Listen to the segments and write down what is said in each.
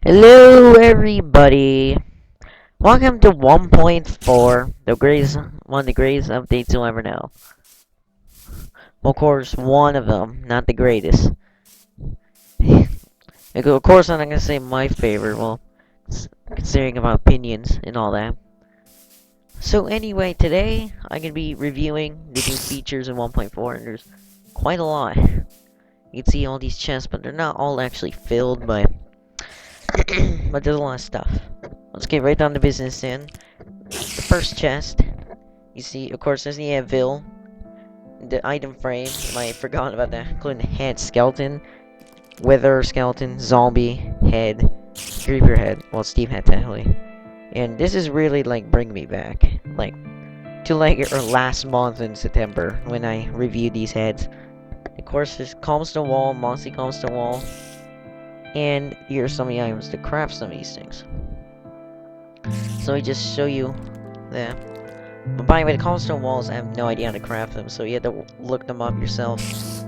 Hello, everybody. Welcome to 1.4, the greatest, one of the greatest updates you'll ever know. Well, of course, one of them, not the greatest. Of course, I'm not gonna say my favorite. Well, considering about opinions and all that. So anyway, today I'm gonna be reviewing the new features in 1.4, and there's quite a lot. You can see all these chests, but they're not all actually filled, but but there's a lot of stuff. Let's get right down to business then. The first chest, you see, of course, there's the anvil, the item frame. I forgot about that, including the head skeleton, wither skeleton, zombie head, creeper head. Well, Steve head technically. And this is really like bring me back, like to like last month in September when I reviewed these heads. Of course, there's cobblestone wall, mossy cobblestone wall, and here's some of the items to craft some of these things. So I just show you that. But by the way, the cobblestone walls, I have no idea how to craft them, so you have to look them up yourself. So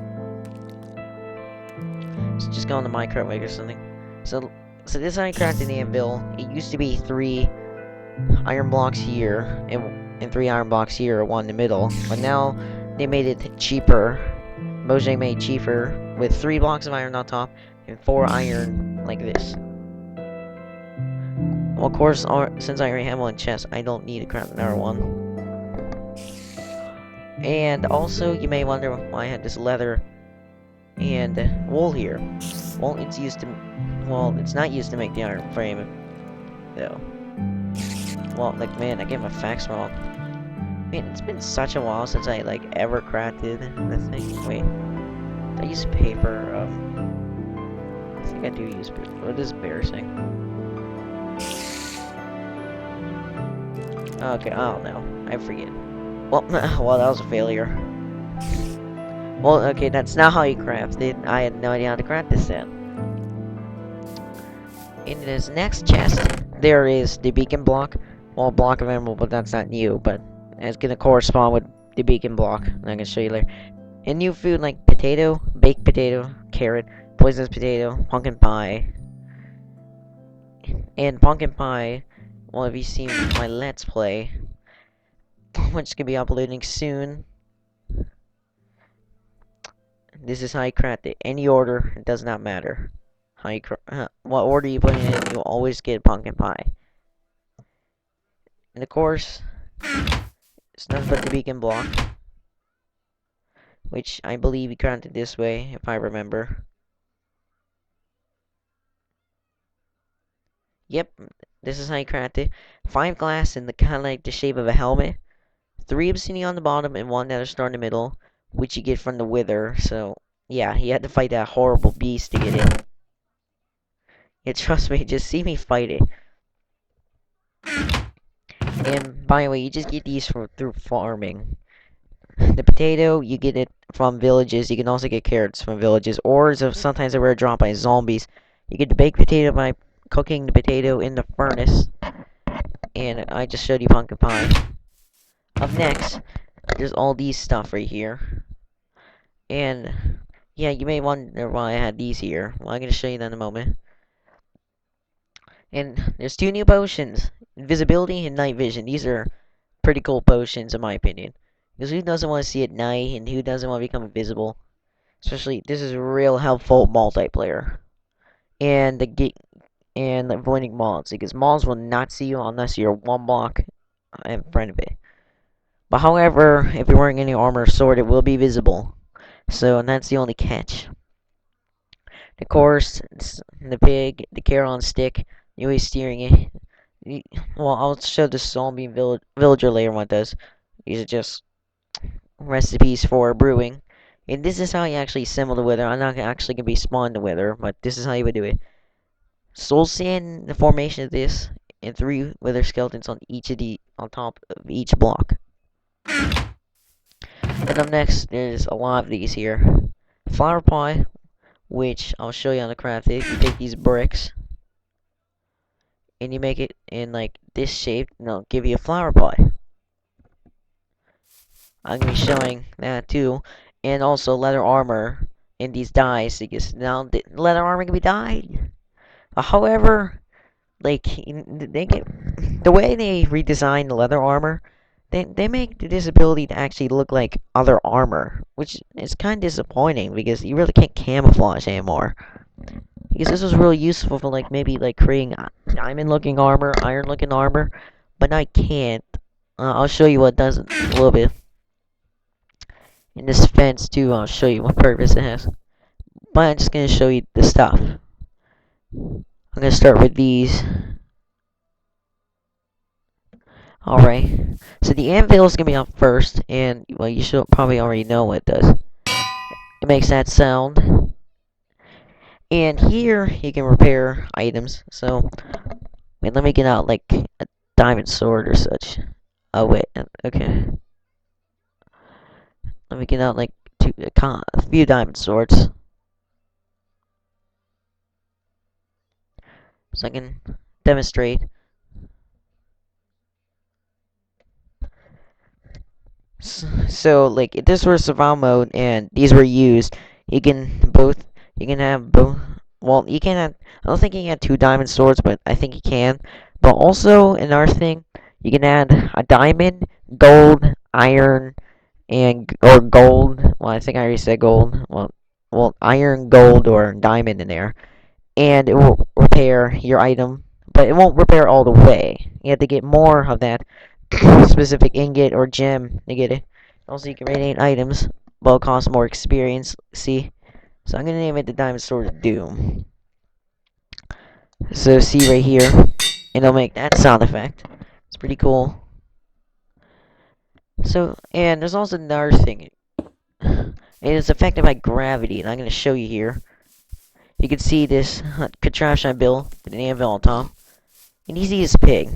just go on the Minecraft Wiki or something. So this is how I crafted the anvil. It used to be 3 iron blocks here, and 3 iron blocks here, one in the middle. But now, they made it cheaper. Mojang made it cheaper, with 3 blocks of iron on top, and 4 iron like this. Well, of course, since I already have one chest, I don't need to craft another one. And also, you may wonder why I had this leather and wool here. Well, it's used to... Well, it's not used to make the iron frame, though. Well, like, man, I get my facts wrong. Man, it's been such a while since I, like, ever crafted the thing. Wait. Did I use paper? I think I do use paper. What is embarrassing? Okay, I don't know. I forget. Well, well, that was a failure. Well, okay, that's not how you craft it. I had no idea how to craft this then. In this next chest, there is the beacon block. Well, block of emerald, but that's not new, but it's gonna correspond with the beacon block. I'm gonna show you later. And new food like potato, baked potato, carrot, poisonous potato, pumpkin pie. And pumpkin pie, well, if you've seen my Let's Play, which is gonna be uploading soon. This is how you craft it. Any order, it does not matter. How you what order you put it in, you'll always get pumpkin pie. And of course, it's nothing but the beacon block, which I believe you crafted this way, if I remember. Yep, this is how you craft it. 5 glass in the kind of like the shape of a helmet. 3 obsidian on the bottom and 1 nether star in the middle, which you get from the wither. So yeah, you had to fight that horrible beast to get it. Yeah, trust me, just see me fight it. And by the way, you just get these through farming. The potato, you get it from villages. You can also get carrots from villages. Or sometimes a rare drop by zombies. You get the baked potato by cooking the potato in the furnace. And I just showed you pumpkin pie. Up next, there's all these stuff right here. And yeah, you may wonder why I had these here. Well, I'm going to show you that in a moment. And there's 2 new potions. Invisibility and night vision. These are pretty cool potions in my opinion. Because who doesn't want to see at night and who doesn't want to become invisible? Especially, this is real helpful multiplayer. And avoiding mobs. Because mobs will not see you unless you're 1 block in front of it. But however, if you're wearing any armor or sword, it will be visible. So, and that's the only catch. Of course, the pig, the carrot on stick, you're always steering it. Well, I'll show the zombie villager later what it does. These are just recipes for brewing. And this is how you actually assemble the wither. I'm not actually going to be spawning the wither, but this is how you would do it. Soul sand, the formation of this, and 3 wither skeletons on top of each block. And up next, there's a lot of these here. Flower pie, which I'll show you how to craft it. You take these bricks, and you make it in like this shape, and it'll give you a flower pie. I'm going to be showing that too. And also leather armor in these dyes, because now the leather armor can be dyed. However, like they get the way they redesign the leather armor, they make this ability to actually look like other armor, which is kind of disappointing because you really can't camouflage anymore. Because this was really useful for like maybe like creating diamond looking armor, iron looking armor, but now I can't. I'll show you what it does in a little bit. In this fence too, I'll show you what purpose it has. But I'm just gonna show you the stuff. I'm gonna start with these. Alright. So the anvil is gonna be up first, and well, you should probably already know what it does. It makes that sound. And here you can repair items. So wait, let me get out like a diamond sword or such. Oh wait, okay. Let me get out like a few diamond swords, so I can demonstrate. So like if this were survival mode and these were used, you can both you can have both. Well, you can have. I don't think you can have two diamond swords, but I think you can. But also another thing, you can add a diamond, gold, iron, and or gold. Well, I think I already said gold. Well, iron, gold, or diamond in there, and it will repair your item, but it won't repair all the way. You have to get more of that specific ingot or gem to get it. Also, you can radiate items, but it costs more experience. See, so I'm gonna name it the Diamond Sword of Doom. So see right here, and it'll make that sound effect. It's pretty cool. So, and there's also another thing. It is affected by gravity, and I'm gonna show you here. You can see this contraption I built with an anvil on top. And you see this pig.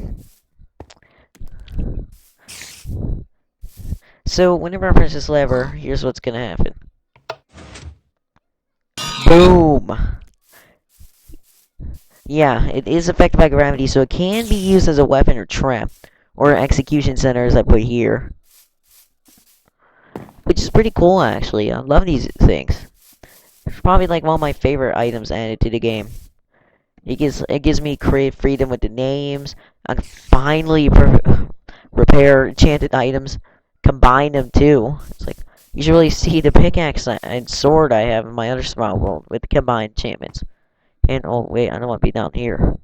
So whenever I press this lever, here's what's gonna happen. Boom! Yeah, it is affected by gravity, so it can be used as a weapon or trap, or execution center as I put here. Which is pretty cool actually, I love these things. It's probably like one of my favorite items added to the game. It gives me creative freedom with the names. I can finally repair enchanted items, combine them too. It's like you should really see the pickaxe and sword I have in my other small world with the combined enchantments. And oh wait, I don't want to be down here.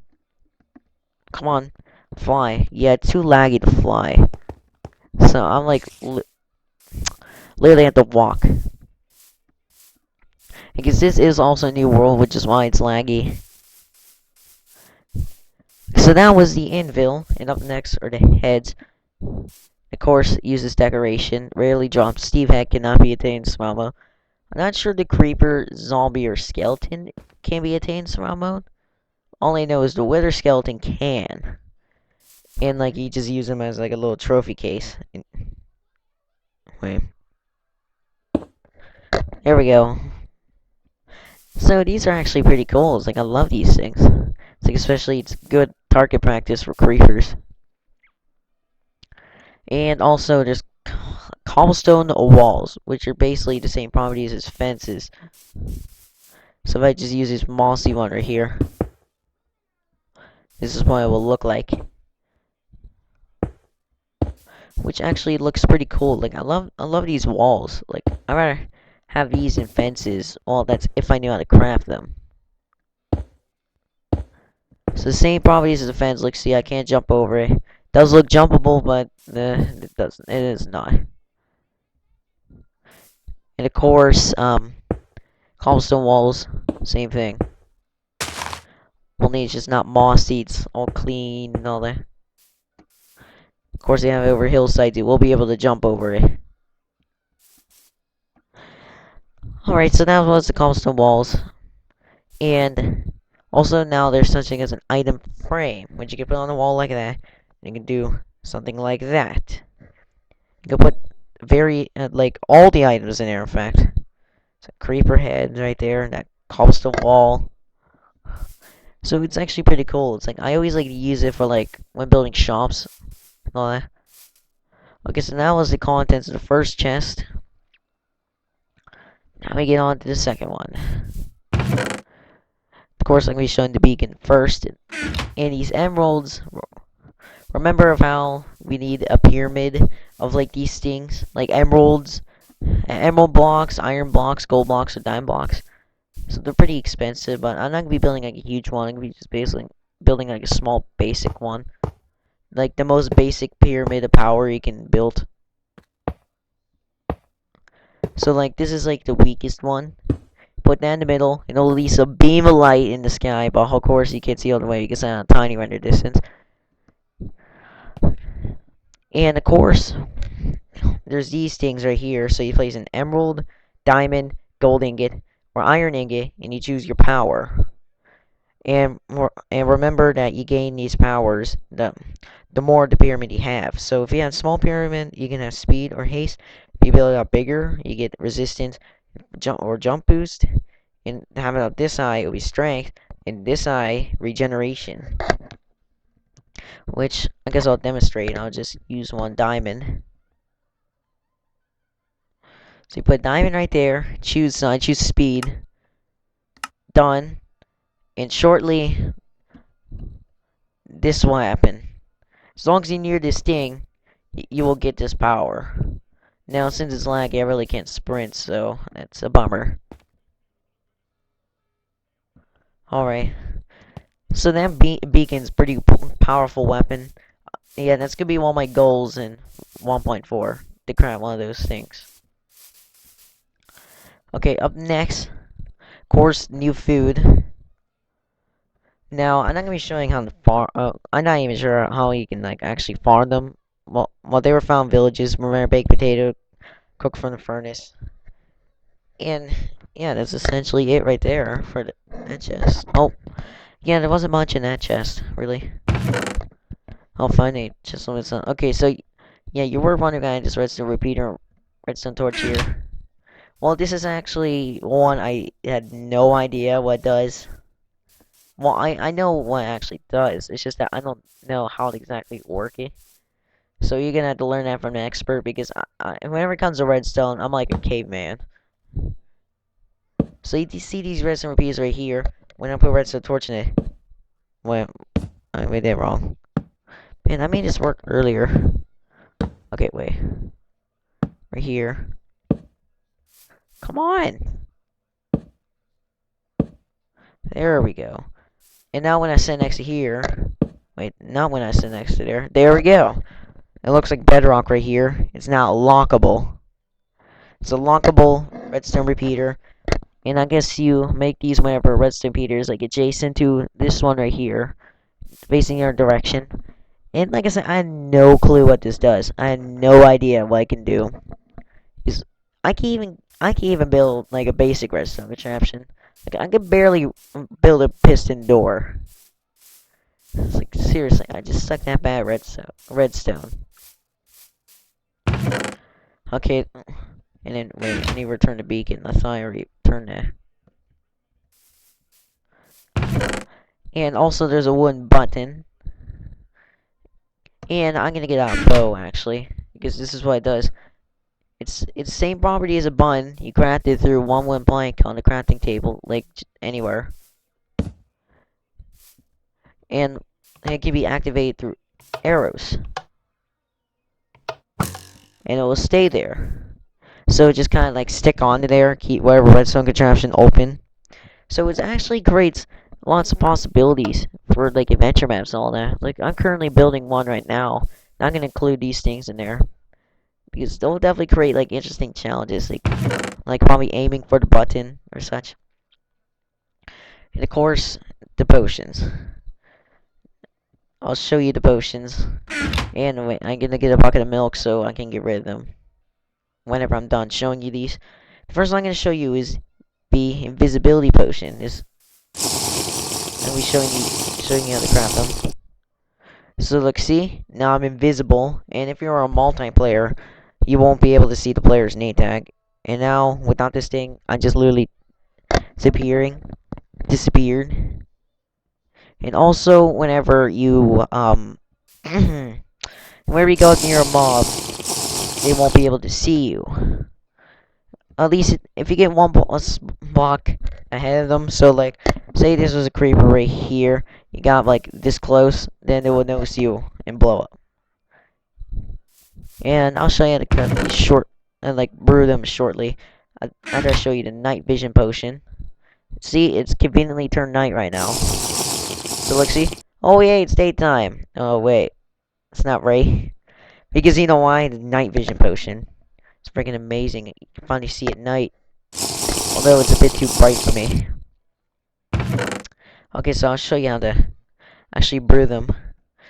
Come on, fly. Yeah, it's too laggy to fly. So I'm like literally have to walk. Because this is also a new world, which is why it's laggy. So that was the anvil, and up next are the heads. Of course, uses decoration. Rarely drops. Steve Head cannot be attained in survival mode. I'm not sure the creeper, zombie, or skeleton can be attained in survival mode. All I know is the wither skeleton can. And like you just use them as like a little trophy case. Wait. There we go. So these are actually pretty cool. It's like I love these things. It's like especially it's good target practice for creepers. And also there's cobblestone walls, which are basically the same properties as fences. So if I just use this mossy one right here, this is what it will look like. Which actually looks pretty cool. Like I love these walls. Like I'd rather have these in fences. Well, that's if I knew how to craft them. So the same properties as a fence. Like see, I can't jump over it. Does look jumpable, but it doesn't. It is not. And of course, cobblestone walls, same thing. Only it's just not mossy. It's all clean and all that. Of course, they have it over hillsides. You will be able to jump over it. Alright, so that was the cobblestone walls. And also now there's such thing as an item frame, which you can put on the wall like that. And you can do something like that. You can put like all the items in there, in fact. So creeper head right there, and that cobblestone wall. So it's actually pretty cool. It's like I always like to use it for like when building shops and all that. Okay, so that was the contents of the first chest. Now we get on to the second one. Of course, I'm going to be showing the beacon first. And these emeralds, remember of how we need a pyramid of like these things? Like emeralds, emerald blocks, iron blocks, gold blocks, or diamond blocks. So they're pretty expensive, but I'm not going to be building like a huge one. I'm going to be just basically building like a small basic one. Like the most basic pyramid of power you can build. So like this is like the weakest one. Put that in the middle, and it'll release a beam of light in the sky, but of course you can't see all the way because it's a tiny render distance. And of course, there's these things right here. So you place an emerald, diamond, gold ingot, or iron ingot, and you choose your power. And remember that you gain these powers the more the pyramid you have. So if you have a small pyramid, you can have speed or haste. If you build it up bigger, you get resistance, jump boost. And having up this eye, it'll be strength, and this eye, regeneration. Which I guess I'll demonstrate. I'll just use one diamond. So you put diamond right there. Choose speed. Done. And shortly, this will happen. As long as you're near this thing, you will get this power. Now, since it's laggy, I really can't sprint, so that's a bummer. Alright. So that beacon's pretty powerful weapon. Yeah, that's gonna be one of my goals in 1.4, to craft one of those things. Okay, up next, of course, new food. Now, I'm not gonna be showing how to farm. I'm not even sure how you can like actually farm them. Well, they were found villages. Remember, baked potato, cooked from the furnace, and yeah, that's essentially it right there for that chest. Oh, yeah, there wasn't much in that chest, really. I'll find a chest on its own. Okay, so yeah, you were wondering I just redstone repeater, redstone torch here. Well, this is actually one I had no idea what it does. Well, I know what it actually does. It's just that I don't know how to exactly work it. So you're gonna have to learn that from an expert because whenever it comes to redstone, I'm like a caveman. So you see these redstone repeaters right here. When I put redstone torch in it, well, I made that wrong. Man, I made this work earlier. Okay, wait. Right here. Come on! There we go. And now when I sit next to here... Wait, not when I sit next to there. There we go! It looks like bedrock right here. It's now lockable. It's a lockable redstone repeater. And I guess you make these whenever redstone repeaters like adjacent to this one right here. Facing your direction. And like I said, I had no clue what this does. I had no idea what I can do. Because I can even build like a basic redstone contraption. Like I could barely build a piston door. It's like seriously, I just suck that bad redstone. Okay, and then wait, I need to return the beacon. I thought I already turned that. And also there's a wooden button. And I'm gonna get out a bow actually, because this is what it does. It's the same property as a button. You craft it through one wooden plank on the crafting table, like anywhere. And it can be activated through arrows. And it will stay there. So just kind of like stick onto there, keep whatever redstone contraption open. So it actually creates lots of possibilities for like adventure maps and all that. Like I'm currently building one right now. Not gonna include these things in there because they'll definitely create like interesting challenges, like probably aiming for the button or such. And of course, the potions. I'll show you the potions. And wait, I'm gonna get a bucket of milk so I can get rid of them whenever I'm done showing you these. The first one I'm gonna show you is the invisibility potion. I'll be showing you how to craft them. So look, see? Now I'm invisible, and if you're a multiplayer, you won't be able to see the player's name tag. And now, without this thing, I'm just literally disappeared. And also, whenever you, whenever you go near a mob, they won't be able to see you. at least if you get one block ahead of them, so like, say this was a creeper right here, you got like this close, then it will notice you and blow up. And I'll show you how to cut these short and like brew them shortly. After I show you the night vision potion. See, it's conveniently turned night right now. So look, see? Oh yeah, it's daytime. Oh wait, it's not right. Because you know why? The night vision potion. It's freaking amazing. You can finally see at night. Although it's a bit too bright for me. Okay, so I'll show you how to actually brew them.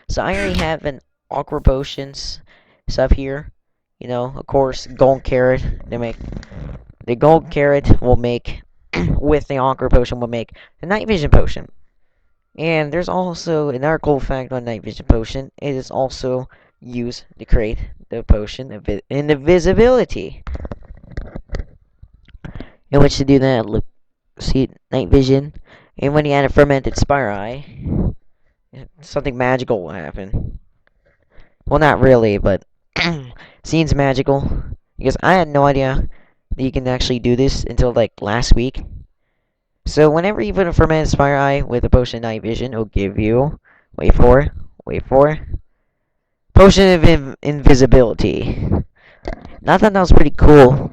So I already have an aqua potions stuff here. You know, of course, gold carrot. The gold carrot will make with the aqua potion will make the night vision potion. And there's also another cool fact on night vision potion. It is also used to create the potion of invisibility. In which to do that, look, see night vision, and when you add a fermented spire eye, something magical will happen. Well, not really, but seems magical because I had no idea that you can actually do this until like last week. So whenever you put a fermented spire eye with a potion of night vision, it'll give you wait for it, potion of invisibility. And I thought that was pretty cool,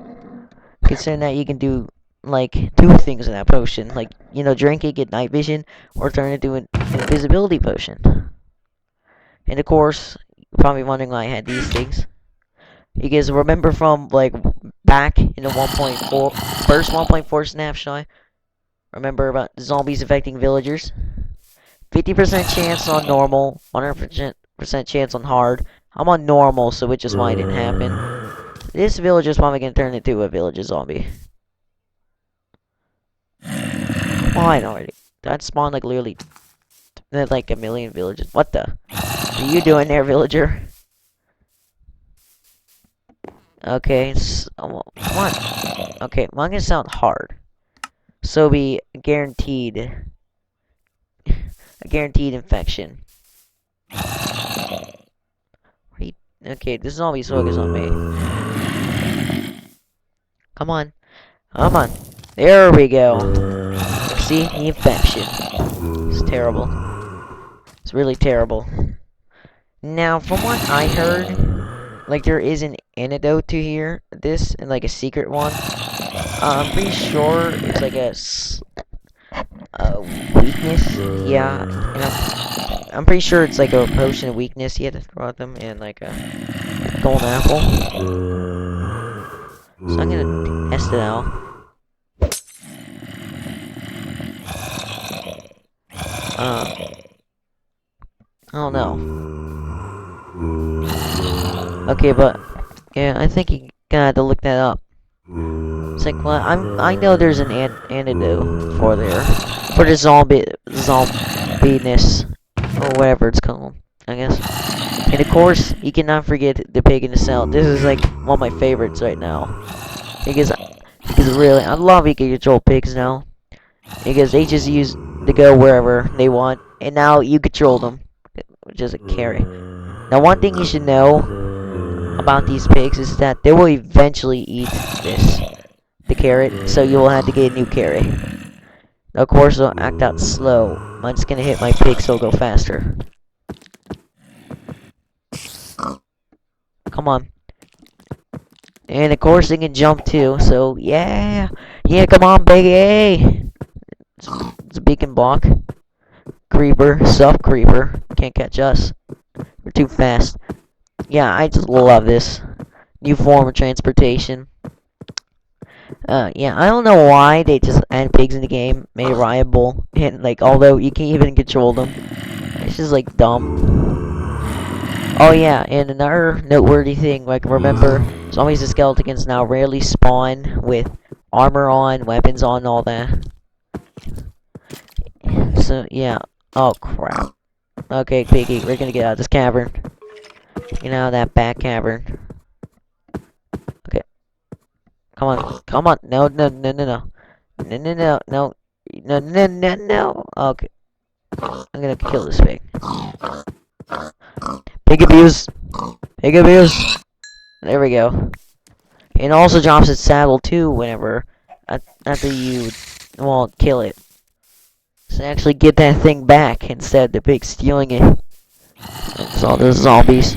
considering that you can do like two things in that potion, like you know, drink it, get night vision, or turn it into an invisibility potion. And of course, you're probably wondering why I had these things. Because remember from like back in the 1.4 first 1.4 snapshot, remember about zombies affecting villagers? 50% chance on normal, 100% chance on hard. I'm on normal, so which is why it didn't happen. This villager's probably gonna turn into a villager zombie. Fine already. That spawned like literally like a million villagers. What the? What are you doing there, villager? Okay, come on. Okay, well, I'm gonna sound hard. So be guaranteed a guaranteed infection. Okay, this zombie's focused on me. Come on. Come on. There we go. See? The infection. It's terrible. It's really terrible. Now, from what I heard, like there is an antidote to here, this, and like a secret one. I'm pretty sure it's like a weakness. Yeah, and I'm pretty sure it's like a potion of weakness you have to throw at them, and like a golden apple. So I'm gonna test it out. I don't know. Okay, but yeah, I think you gotta look that up. It's like, well, I know there's an antidote for the zombiness or whatever it's called, I guess. And of course, you cannot forget the pig in the cell. This is like one of my favorites right now because really, I love you can control pigs now because they just use to go wherever they want, and now you control them, which is a carry. Now, one thing you should know about these pigs is that they will eventually eat the carrot, so you will have to get a new carry. Now, of course, it'll act out slow. Mine's gonna hit my pig, so it'll go faster. Come on. And of course, they can jump too, so yeah. Yeah, come on, baby! It's a beacon block. Creeper, self-creeper. Can't catch us. We're too fast. Yeah, I just love this new form of transportation. Yeah, I don't know why they just add pigs in the game, made it riotable, and like, although you can't even control them, it's just like dumb. Oh yeah, and another noteworthy thing, like remember, zombies and skeletons now rarely spawn with armor on, weapons on, all that. So yeah, oh crap. Okay, Piggy, we're gonna get out of this cavern. Get out of that back cavern. Okay. Come on, come on. No, no, no, no, no. No, no, no, no. No, no, no, no. Okay. I'm gonna kill this pig. Pig abuse. Pig abuse. There we go. It also drops its saddle too whenever after you kill it. So actually get that thing back instead of big stealing it. That's all those zombies.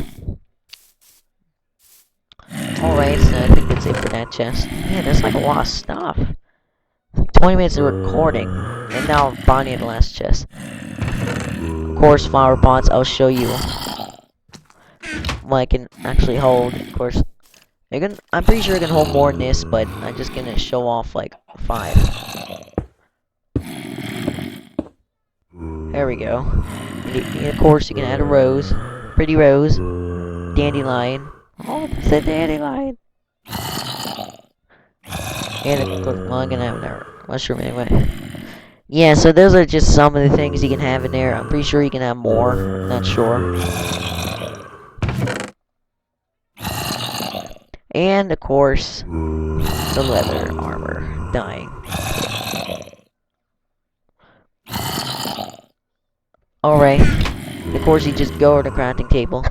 Alright, so I think that's it for that chest. Man, there's like a lot of stuff. It's like 20 minutes of recording. And now I'm finding the last chest. Of course, flower pots, I'll show you what I can actually hold. Of course, I'm pretty sure I can hold more than this, but I'm just gonna show off like 5. There we go. And of course, you can add a rose. Pretty rose. Dandelion. Oh, it's a dandelion. And of course, well, I'm gonna have another mushroom anyway. Yeah, so those are just some of the things you can have in there. I'm pretty sure you can have more. Not sure. And of course, the leather armor dying. Alright. Of course, you just go to the crafting table.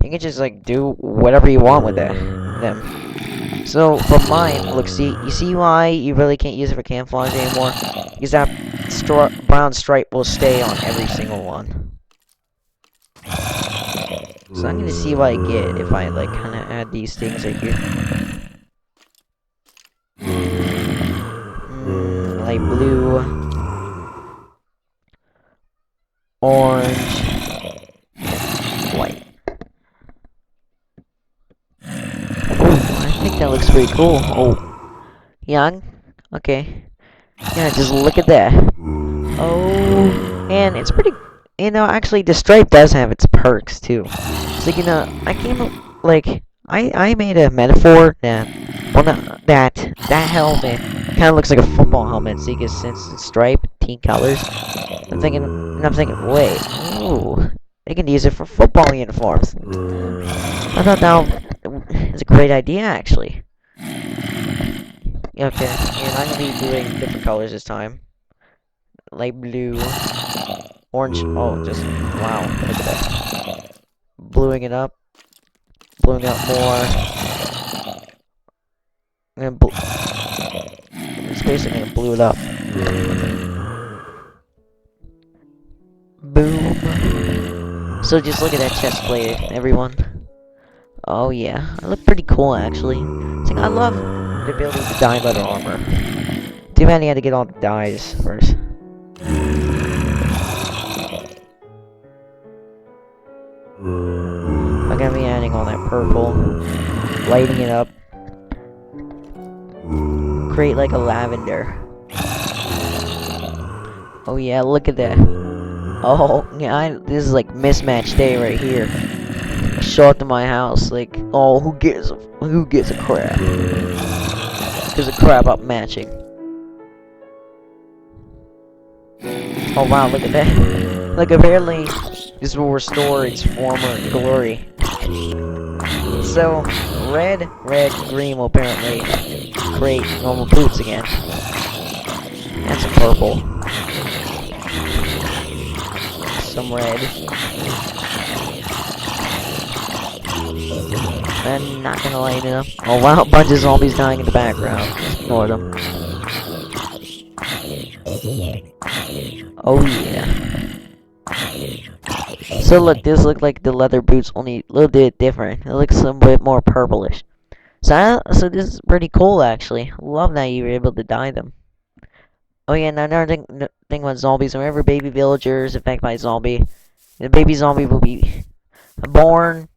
You can just like do whatever you want with them. So for mine, look, you see why you really can't use it for camouflage anymore? Because that brown stripe will stay on every single one. So I'm gonna see what I get if I like kind of add these things right here. Light blue, orange, white. I think that looks pretty cool. Oh, young. Okay. Yeah, just look at that. Oh, and it's pretty. You know, actually, the stripe does have its perks too. So you know, I came up like I made a metaphor that that helmet kind of looks like a football helmet. So you can sense the stripe, team colors. I'm thinking, wait, ooh, they can use it for football uniforms. I thought that was a great idea, actually. Okay, and I'm gonna be doing different colors this time. Light blue, orange. Oh, just wow! Look at that. Bluing it up more. I'm gonna it's basically gonna blue it up. Boom. So just look at that chest plate, everyone. Oh yeah, I look pretty cool actually. I love the ability to dye leather armor. Too bad you had to get all the dyes first. I'm gonna be adding all that purple, lighting it up, create like a lavender. Oh yeah, look at that. Oh yeah, this is like mismatch day right here. Show up to my house like, oh, who gives a crap? Gives a crap about matching. Oh wow, look at that. Like apparently this will restore its former glory. So red, green will apparently create normal boots again. And some purple. Some red. I'm not gonna light it up. Oh wow, a bunch of zombies dying in the background. Just ignore them. Oh yeah. So look, this looks like the leather boots, only a little bit different. It looks a bit more purplish. So this is pretty cool actually. Love that you were able to dye them. Oh yeah, now another thing about zombies, whenever baby villagers affected by a zombie, the baby zombie will be born.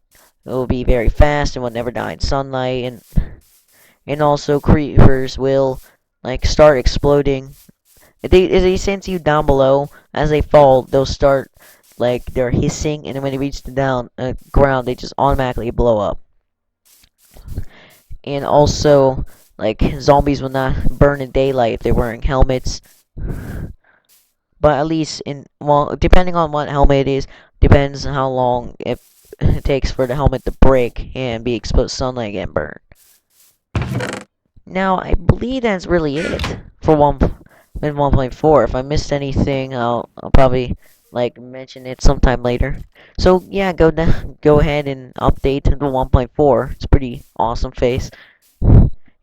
It will be very fast and will never die in sunlight, and also creepers will like start exploding. If they sense you down below, as they fall, they'll start like they're hissing, and then when they reach the ground, they just automatically blow up. And also, like zombies will not burn in daylight if they're wearing helmets. But at least depending on what helmet it is, depends on how long it takes for the helmet to break and be exposed to sunlight and burn. Now, I believe that's really it for 1.4. If I missed anything, I'll probably like mention it sometime later. So yeah, go ahead and update the 1.4. It's a pretty awesome face.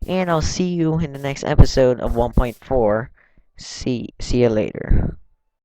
and I'll see you in the next episode of 1.4. See you later.